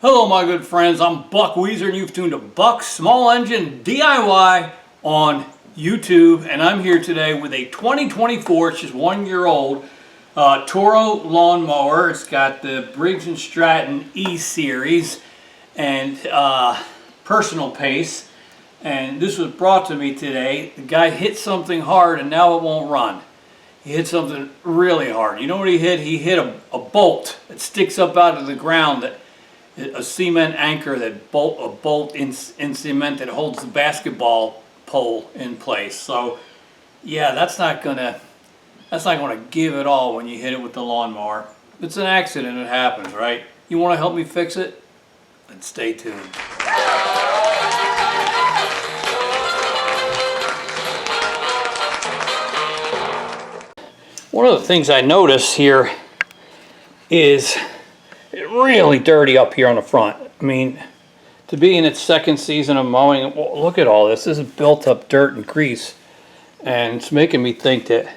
Hello my good friends, I'm Buck Weezer and you've tuned to Buck Small Engine DIY on YouTube, and I'm here today with a 2024, it's just 1 year old, Toro lawnmower. It's got the Briggs & Stratton E-Series and personal pace, and this was brought to me today. The guy hit something hard and now it won't run. He hit something really hard. You know what he hit? He hit a bolt that sticks up out of the ground, that a cement anchor, that a bolt in cement that holds the basketball pole in place. So yeah, that's not gonna give it all when you hit it with the lawnmower. It's an accident, it happens, right? You want to help me fix it? Then stay tuned. One of the things I notice here is it's really dirty up here on the front. I mean, to be in its second season of mowing, well, look at all this. This is built up dirt and grease, and it's making me think that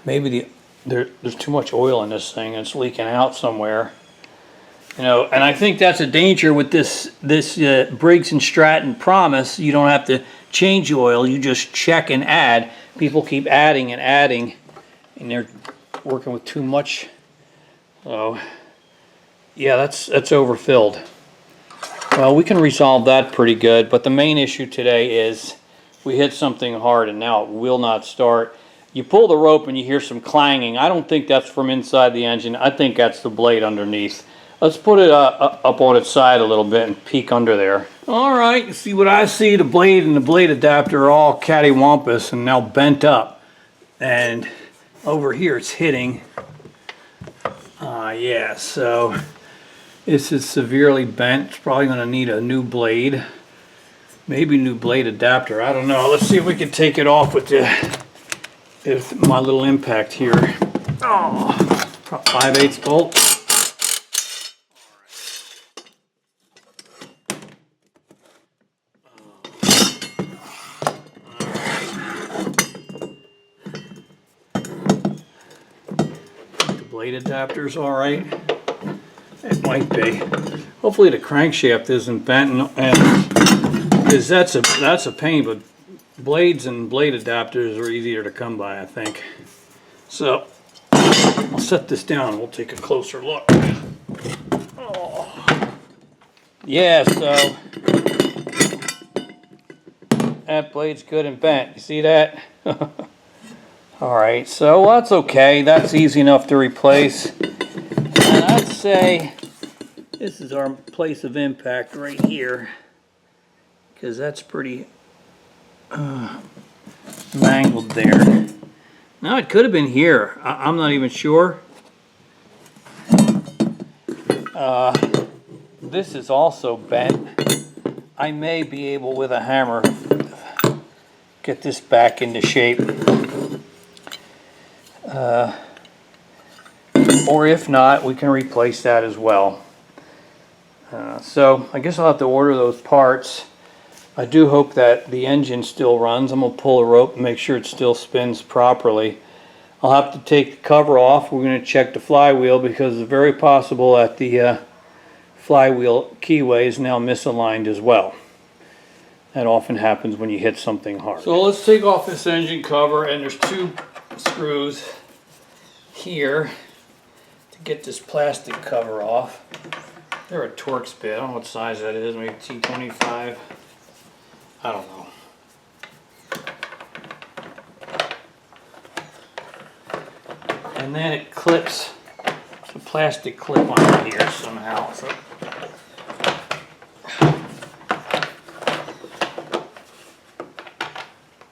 maybe there's too much oil in this thing and it's leaking out somewhere. You know, and I think that's a danger with this Briggs & Stratton Promise. You don't have to change the oil, you just check and add. People keep adding and adding, and they're working with too much. So yeah, that's overfilled. Well, we can resolve that pretty good, but the main issue today is we hit something hard and now it will not start. You pull the rope and you hear some clanging. I don't think that's from inside the engine. I think that's the blade underneath. Let's put it up on its side a little bit and peek under there. All right, you see what I see? The blade and the blade adapter are all cattywampus and now bent up. And over here it's hitting. Yeah, so this is severely bent. It's probably going to need a new blade. Maybe new blade adapter. I don't know. Let's see if we can take it off with my little impact here. Oh, 5/8 bolt. Blade adapter's all right. It might be. Hopefully the crankshaft isn't bent, and because that's a pain. But blades and blade adapters are easier to come by, I think. So I'll set this down. We'll take a closer look. Oh. Yeah, so that blade's good and bent. You see that? Alright, so that's okay. That's easy enough to replace. And I'd say this is our place of impact right here, because that's pretty mangled there. Now it could have been here. I'm not even sure. This is also bent. I may be able with a hammer get this back into shape. Or if not, we can replace that as well. So I guess I'll have to order those parts. I do hope that the engine still runs. I'm going to pull a rope and make sure it still spins properly. I'll have to take the cover off. We're going to check the flywheel, because it's very possible that the flywheel keyway is now misaligned as well. That often happens when you hit something hard. So let's take off this engine cover, and there's two screws here to get this plastic cover off. They're a Torx bit. I don't know what size that is, maybe T25. I don't know. And then it clips, it's a plastic clip on here somehow. So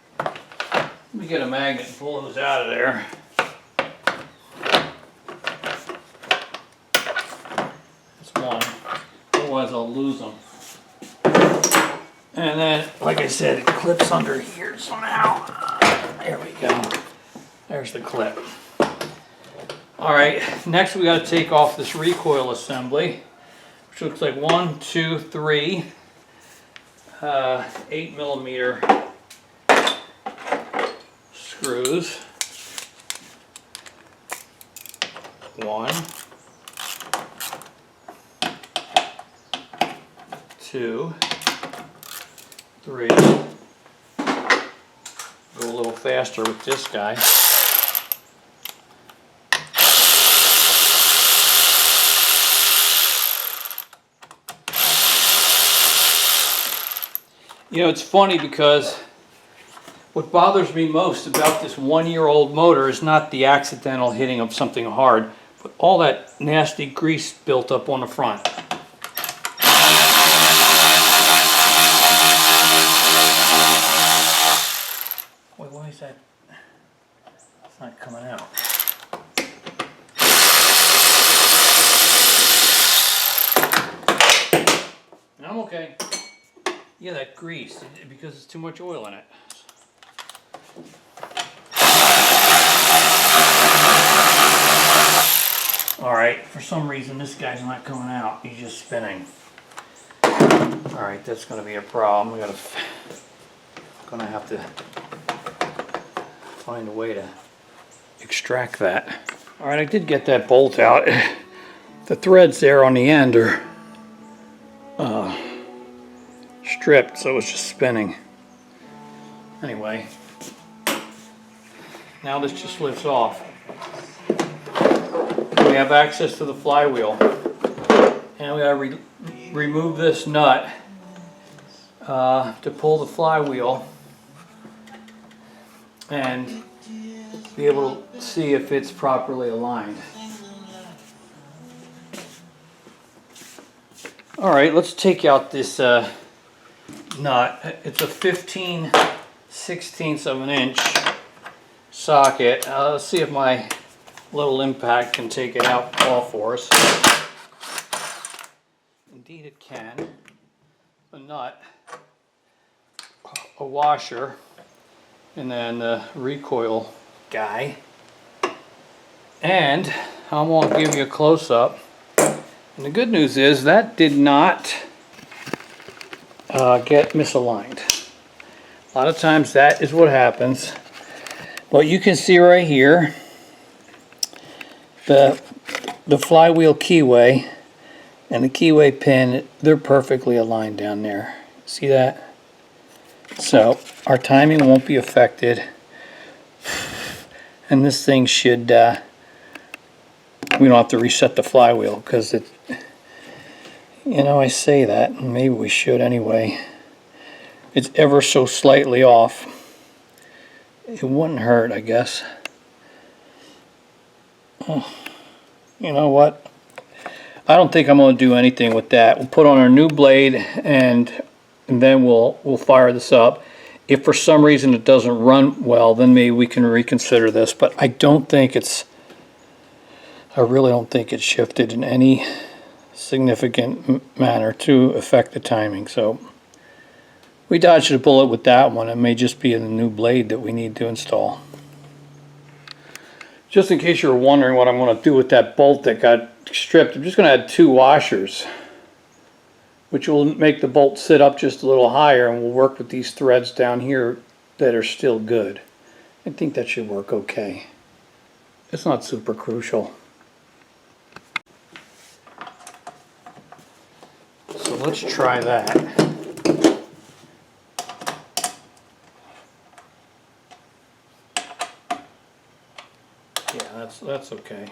let me get a magnet and pull those out of there. Otherwise I'll lose them. And then, like I said, it clips under here somehow. There we go. There's the clip. Alright, next we got to take off this recoil assembly, which looks like 1, 2, 3 8mm screws. 1, 2, 3. Go a little faster with this guy. You know, it's funny because what bothers me most about this 1-year-old motor is not the accidental hitting of something hard, but all that nasty grease built up on the front. Wait, why is that? It's not coming out. I'm okay. Yeah, that grease, because it's too much oil in it. Alright, for some reason this guy's not coming out. He's just spinning. Alright, that's going to be a problem. We're going to have to find a way to extract that. Alright, I did get that bolt out. The threads there on the end are stripped, so it's just spinning. Anyway, now this just lifts off. We have access to the flywheel, and we gotta remove this nut to pull the flywheel and be able to see if it's properly aligned. Alright, let's take out this nut. It's a 15/16 of an inch socket. Let's see if my little impact can take it out off for us. Indeed it can. A nut, a washer, and then the recoil guy. And I'm going to give you a close-up. And the good news is that did not get misaligned. A lot of times that is what happens. But you can see right here the flywheel keyway and the keyway pin, they're perfectly aligned down there. See that? So our timing won't be affected, and this thing should we don't have to reset the flywheel, because it, you know, I say that, and maybe we should anyway. It's ever so slightly off. It wouldn't hurt, I guess. Oh, you know what? I don't think I'm going to do anything with that. We'll put on our new blade, and then we'll fire this up. If for some reason it doesn't run well, then maybe we can reconsider this. But I don't think it's, I really don't think it's shifted in any significant manner to affect the timing. So we dodged a bullet with that one. It may just be a new blade that we need to install. Just in case you were wondering what I'm going to do with that bolt that got stripped, I'm just going to add 2 washers, which will make the bolt sit up just a little higher, and we'll work with these threads down here that are still good. I think that should work okay. It's not super crucial. So let's try that. Yeah, that's okay.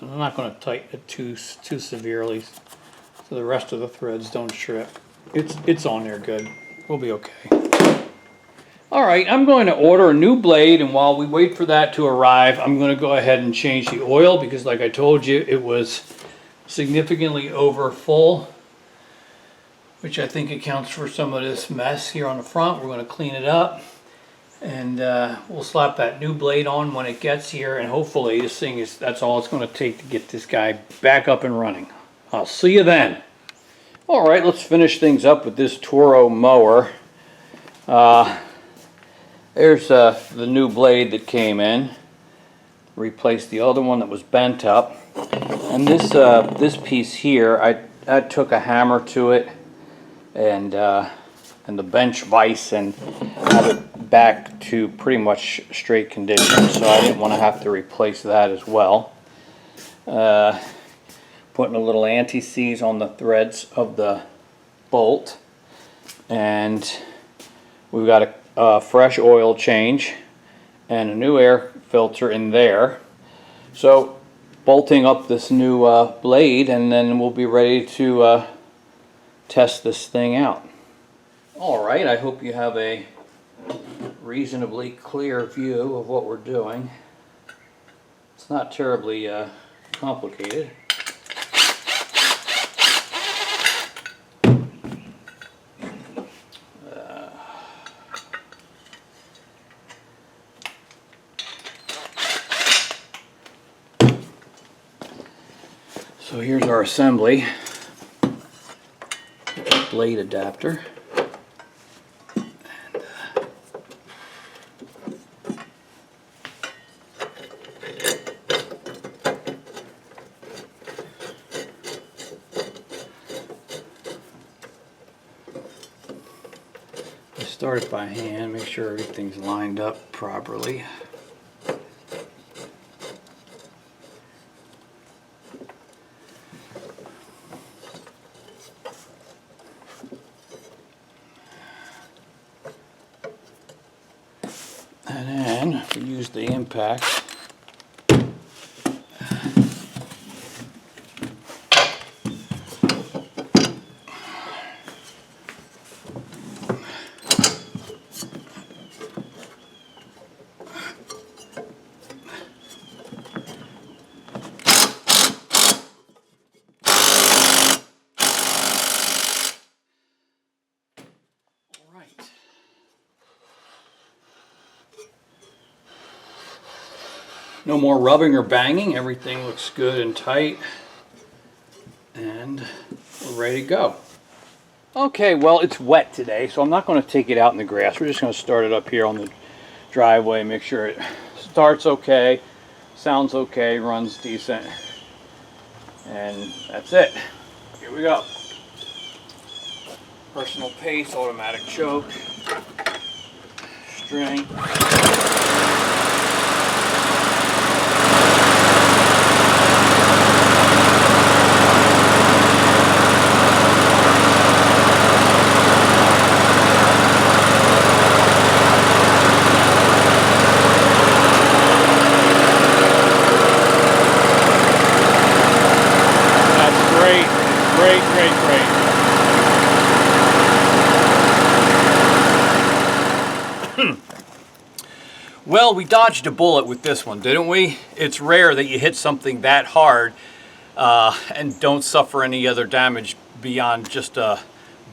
I'm not going to tighten it too severely so the rest of the threads don't strip. It's on there good. We'll be okay. Alright, I'm going to order a new blade, and while we wait for that to arrive, I'm going to go ahead and change the oil, because like I told you, it was significantly over full, which I think accounts for some of this mess here on the front. We're going to clean it up, and we'll slap that new blade on when it gets here, and hopefully this thing is, that's all it's going to take to get this guy back up and running. I'll see you then. Alright, let's finish things up with this Toro mower. There's the new blade that came in. Replaced the other one that was bent up. And this piece here, I took a hammer to it and the bench vise and have it back to pretty much straight condition, so I didn't want to have to replace that as well. Putting a little anti-seize on the threads of the bolt, and we've got a fresh oil change and a new air filter in there. So bolting up this new blade, and then we'll be ready to test this thing out. Alright, I hope you have a reasonably clear view of what we're doing. It's not terribly complicated. So here's our assembly, blade adapter. I start it by hand, make sure everything's lined up properly. And then we use the impact. All right. No more rubbing or banging, everything looks good and tight, and we're ready to go. Okay, well, it's wet today, so I'm not going to take it out in the grass. We're just going to start it up here on the driveway, make sure it starts okay, sounds okay, runs decent, and that's it. Here we go. Personal pace, automatic choke, string. Great. Well, we dodged a bullet with this one, didn't we? It's rare that you hit something that hard and don't suffer any other damage beyond just a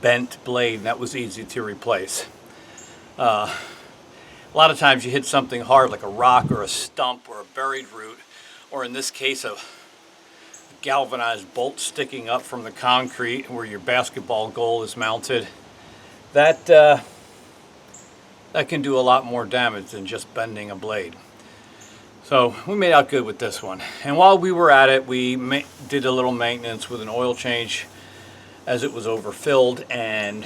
bent blade. That was easy to replace. A lot of times you hit something hard like a rock or a stump or a buried root, or in this case a galvanized bolt sticking up from the concrete where your basketball goal is mounted. That can do a lot more damage than just bending a blade. So we made out good with this one. And while we were at it, we did a little maintenance with an oil change as it was overfilled, and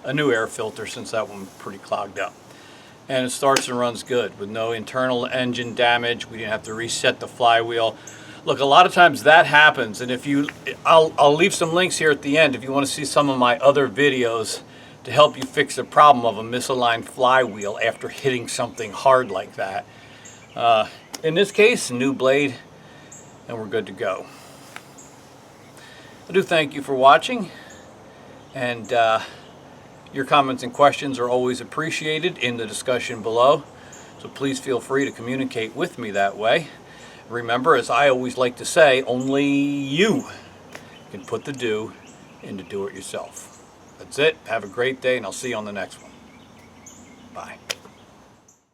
a new air filter since that one was pretty clogged up. And it starts and runs good with no internal engine damage. We didn't have to reset the flywheel. Look, a lot of times that happens, and if you, I'll leave some links here at the end if you want to see some of my other videos to help you fix the problem of a misaligned flywheel after hitting something hard like that. In this case, new blade, and we're good to go. I do thank you for watching, and your comments and questions are always appreciated in the discussion below, so please feel free to communicate with me that way. Remember, as I always like to say, only you can put the do into do-it-yourself. That's it. Have a great day, and I'll see you on the next one. Bye.